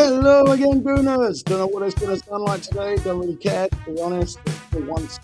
Hello again, Gooners. Don't know what it's going to sound like today. Don't really care, to be honest. It's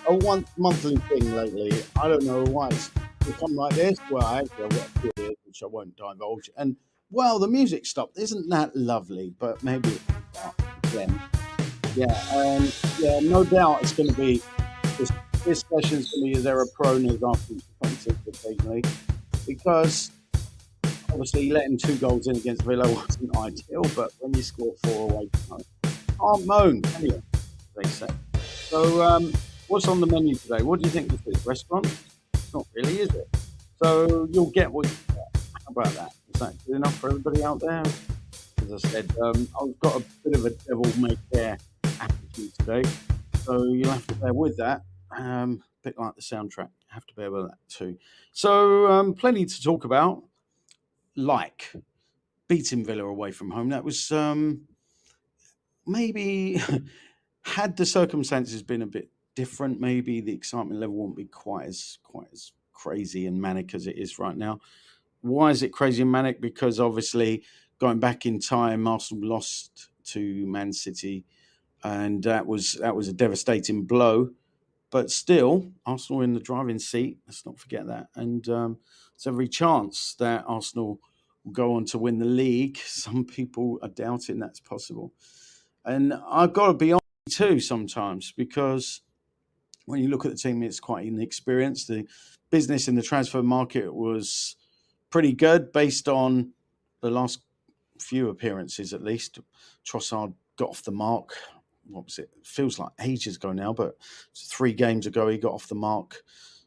a once monthly thing lately. I don't know why it's become like this. Well, actually, I've got a few ideas which I won't divulge. And, well, the music stopped. Isn't that lovely? But maybe it will start again. Yeah, no doubt it's going to be, this, this session's going to be Zero Pronas after 26 occasionally. Because obviously letting two goals in against Villa wasn't ideal, but when you score four away from home, can't moan, can you? They say. So, what's on the menu today? What do you think this is? Restaurant? Not really, is it? So you'll get what you get. How about that? Is that good enough for everybody out there? As I said, I've got a bit of a devil may care attitude today, so you'll have to bear with that. A bit like the soundtrack, have to bear with that too. So, plenty to talk about. Like beating Villa away from home. That was maybe had the circumstances been a bit different, maybe the excitement level wouldn't be quite as crazy and manic as it is right now. Why is it crazy and manic? Because obviously, going back in time, Arsenal lost to Man City, and that was a devastating blow. But still, Arsenal in the driving seat. Let's not forget that. And there's every chance that Arsenal will go on to win the league. Some people are doubting that's possible. And I've got to be honest too sometimes because when you look at the team, it's quite inexperienced. The business in the transfer market was pretty good based on the last few appearances, at least. Trossard got off the mark. What was it? Feels like ages ago now, but 3 games ago he got off the mark,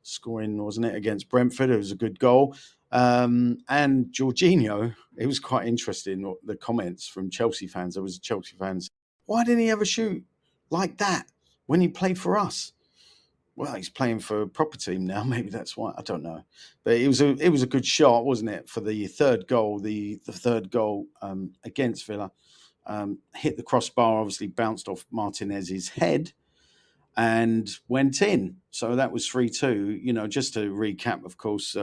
scoring, wasn't it, against Brentford? It was a good goal. And Jorginho, it was quite interesting, the comments from Chelsea fans. There was Chelsea fans, why didn't he ever shoot like that when he played for us? Well, he's playing for a proper team now. Maybe that's why. I don't know, but it was a good shot, wasn't it, for the third goal? The third goal against Villa hit the crossbar. Obviously, bounced off Martinez's head and went in. So that was 3-2. Just to recap, of course,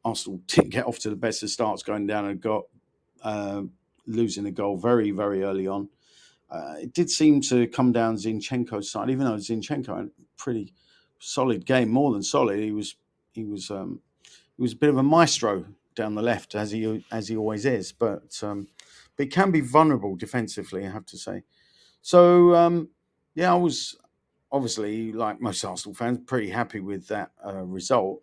Arsenal didn't get off to the best of starts, going down and got uh, losing a goal very, very early on. It did seem to come down Zinchenko's side, even though Zinchenko had a pretty solid game, more than solid. He was a bit of a maestro down the left, as he always is, but it can be vulnerable defensively, I have to say. So yeah, I was obviously, like most Arsenal fans, pretty happy with that result.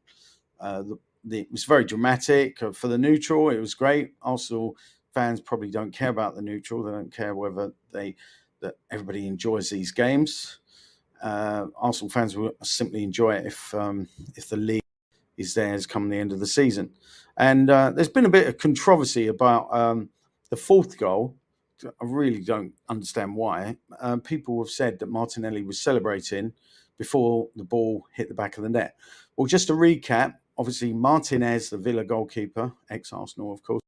It was very dramatic for the neutral. It was great. Arsenal fans probably don't care about the neutral. They don't care whether that everybody enjoys these games. Arsenal fans will simply enjoy it if the league is theirs come the end of the season. And there's been a bit of controversy about the fourth goal. I really don't understand why. People have said that Martinelli was celebrating before the ball hit the back of the net. Well, just to recap, obviously Martinez, the Villa goalkeeper, ex-Arsenal, of course,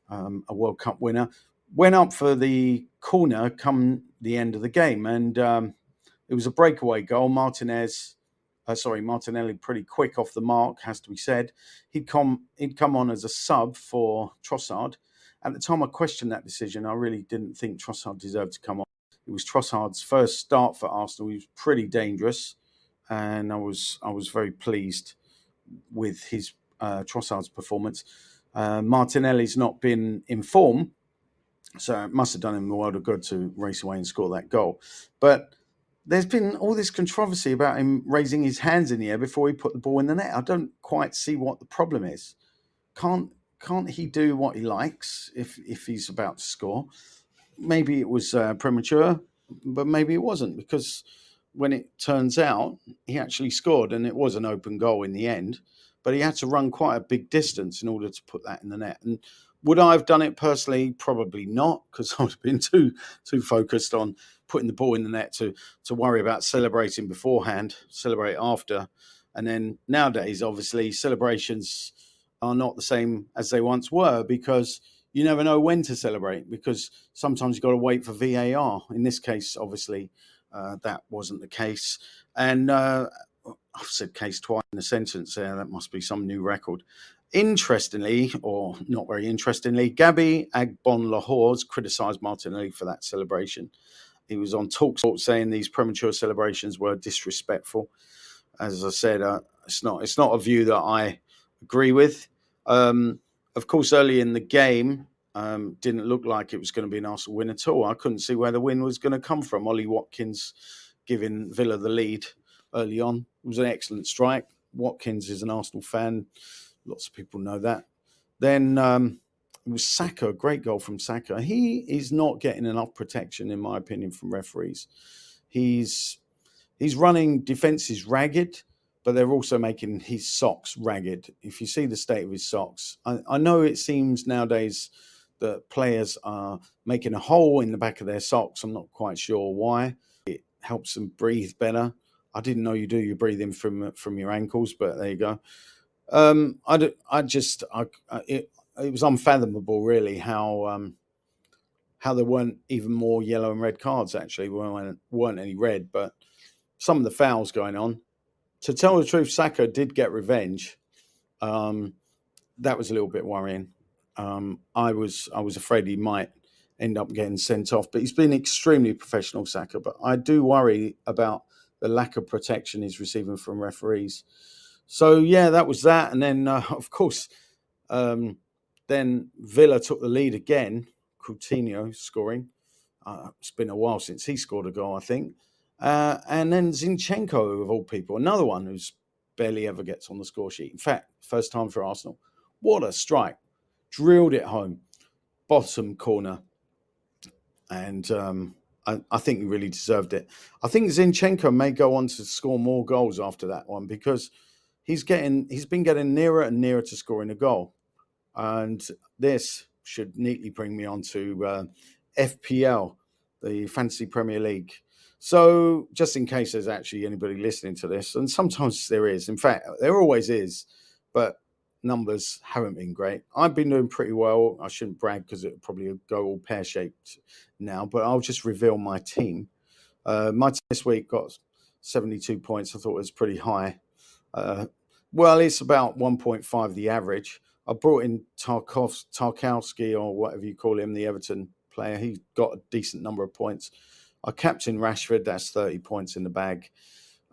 a World Cup winner, went up for the corner come the end of the game. And it was a breakaway goal. Martinelli pretty quick off the mark, has to be said. He'd come on as a sub for Trossard. At the time I questioned that decision, I really didn't think Trossard deserved to come on. It was Trossard's first start for Arsenal. He was pretty dangerous, and I was very pleased with his Trossard's performance. Martinelli's not been in form, so it must have done him a world of good to race away and score that goal. But there's been all this controversy about him raising his hands in the air before he put the ball in the net. I don't quite see what the problem is. Can't he do what he likes if he's about to score? Maybe it was premature, but maybe it wasn't, because when it turns out he actually scored and it was an open goal in the end, but he had to run quite a big distance in order to put that in the net. And would I have done it personally? Probably not, because I would have been too focused on putting the ball in the net to worry about celebrating beforehand, celebrate after. And then nowadays, obviously, celebrations are not the same as they once were, because you never know when to celebrate, because sometimes you've got to wait for VAR. In this case, obviously, that wasn't the case. And I've said case twice in a sentence there. That must be some new record. Interestingly, or not very interestingly, Gabby Agbon-Lahore's criticised Martinelli for that celebration. He was on TalkSport saying these premature celebrations were disrespectful. As I said, it's not a view that I agree with. Of course, early in the game, didn't look like it was going to be an Arsenal win at all. I couldn't see where the win was going to come from. Ollie Watkins giving Villa the lead early on. It was an excellent strike. Watkins is an Arsenal fan. Lots of people know that. Then it was Saka, a great goal from Saka. He is not getting enough protection, in my opinion, from referees. He's running defences ragged, but they're also making his socks ragged. If you see the state of his socks, I know it seems nowadays that players are making a hole in the back of their socks. I'm not quite sure why. It helps them breathe better. I didn't know you do your breathing from your ankles, but there you go. It was unfathomable, really, how there weren't even more yellow and red cards. Actually, weren't any red, but some of the fouls going on. To tell the truth, Saka did get revenge. That was a little bit worrying. I was afraid he might end up getting sent off, but he's been extremely professional, Saka. But I do worry about the lack of protection he's receiving from referees. So yeah, that was that, and then of course, then Villa took the lead again. Coutinho scoring. It's been a while since he scored a goal, I think. And then Zinchenko, of all people, another one who's barely ever gets on the score sheet. In fact, first time for Arsenal. What a strike. Drilled it home. Bottom corner. And I think he really deserved it. I think Zinchenko may go on to score more goals after that one because he's been getting nearer and nearer to scoring a goal. And this should neatly bring me on to FPL, the Fantasy Premier League. So just in case there's actually anybody listening to this, and sometimes there is, in fact, there always is, but numbers haven't been great. I've been doing pretty well. I shouldn't brag because it would probably go all pear-shaped now, but I'll just reveal my team. My team this week got 72 points. I thought it was pretty high. Well, it's about 1.5 the average. I brought in Tarkowski, or whatever you call him, the Everton player. He got a decent number of points. I captained Rashford. That's 30 points in the bag.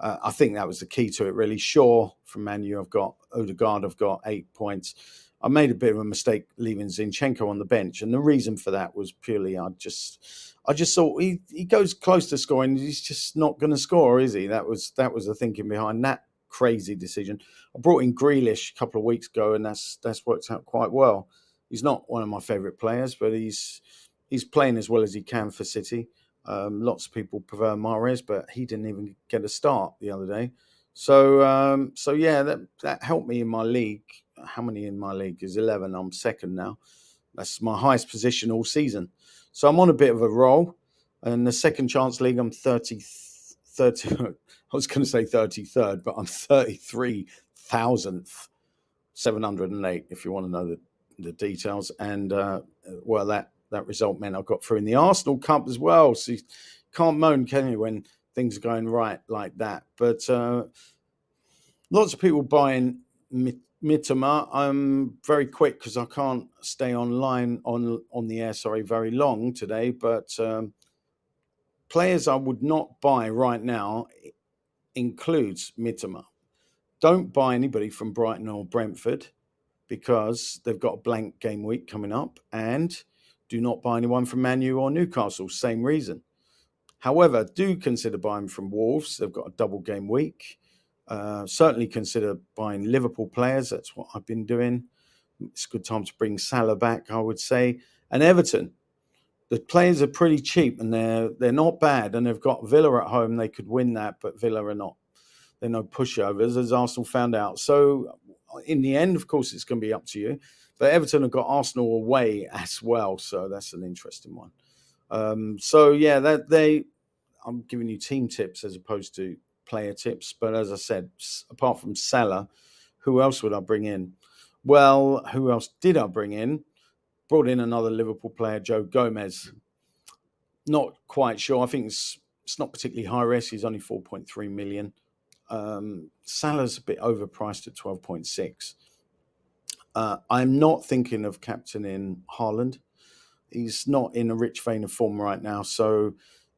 I think that was the key to it, really. Shaw from Man U, I've got. Odegaard, I've got 8 points. I made a bit of a mistake leaving Zinchenko on the bench, and the reason for that was purely I just thought he goes close to scoring. He's just not going to score, is he? That was the thinking behind that crazy decision. I brought in Grealish a couple of weeks ago, and that's worked out quite well. He's not one of my favourite players, but he's playing as well as he can for City. Lots of people prefer Mahrez, but he didn't even get a start the other day. So yeah, that helped me in my league. How many in my league is 11? I'm second now. That's my highest position all season. So I'm on a bit of a roll. And the second chance league, I'm 30. I was going to say 33rd, but I'm 33,708, if you want to know the details. And, well, that result meant I got through in the Arsenal Cup as well. So you can't moan, can you, when things are going right like that? But lots of people buying Mitoma. I'm very quick because I can't stay online on the air, very long today. But players I would not buy right now includes Mitoma. Don't buy anybody from Brighton or Brentford because they've got a blank game week coming up, and do not buy anyone from Man U or Newcastle. Same reason. However, do consider buying from Wolves. They've got a double game week. Certainly consider buying Liverpool players. That's what I've been doing. It's a good time to bring Salah back, I would say. And Everton. The players are pretty cheap and they're not bad. And they've got Villa at home. They could win that, but Villa are not. They're no pushovers, as Arsenal found out. So in the end, of course, it's going to be up to you. But Everton have got Arsenal away as well. So that's an interesting one. So yeah, I'm giving you team tips as opposed to player tips. But as I said, apart from Salah, who else would I bring in? Well, who else did I bring in? Brought in another Liverpool player, Joe Gomez. Not quite sure. I think it's not particularly high risk. He's only 4.3 million. Salah's a bit overpriced at 12.6. I'm not thinking of captaining Haaland. He's not in a rich vein of form right now. So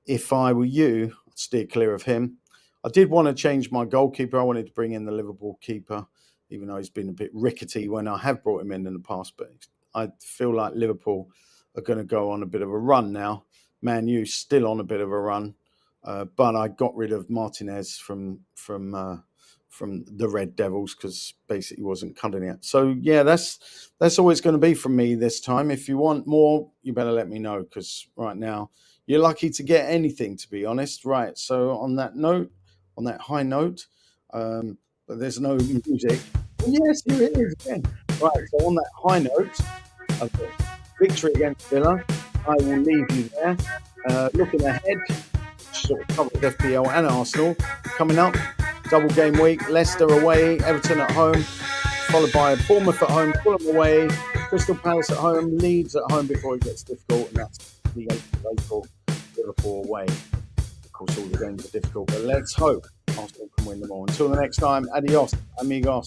if I were you, I'd steer clear of him. I did want to change my goalkeeper. I wanted to bring in the Liverpool keeper, even though he's been a bit rickety when I have brought him in the past. But I feel like Liverpool are going to go on a bit of a run now. Man U's still on a bit of a run. But I got rid of Martinez from the Red Devils because basically wasn't cutting it. So yeah, that's always going to be from me this time. If you want more, you better let me know because right now you're lucky to get anything, to be honest. Right. So on that note, on that high note, but there's no music. Yes, here it is again. Right. So on that high note of the victory against Villa, I will leave you there. Looking ahead, sort of covered FPL and Arsenal coming up. Double game week, Leicester away, Everton at home, followed by Bournemouth at home, Fulham away, Crystal Palace at home, Leeds at home before it gets difficult, and that's the 8th of April, Liverpool away. Of course, all the games are difficult, but let's hope Arsenal can win them all. Until the next time, adios, amigos.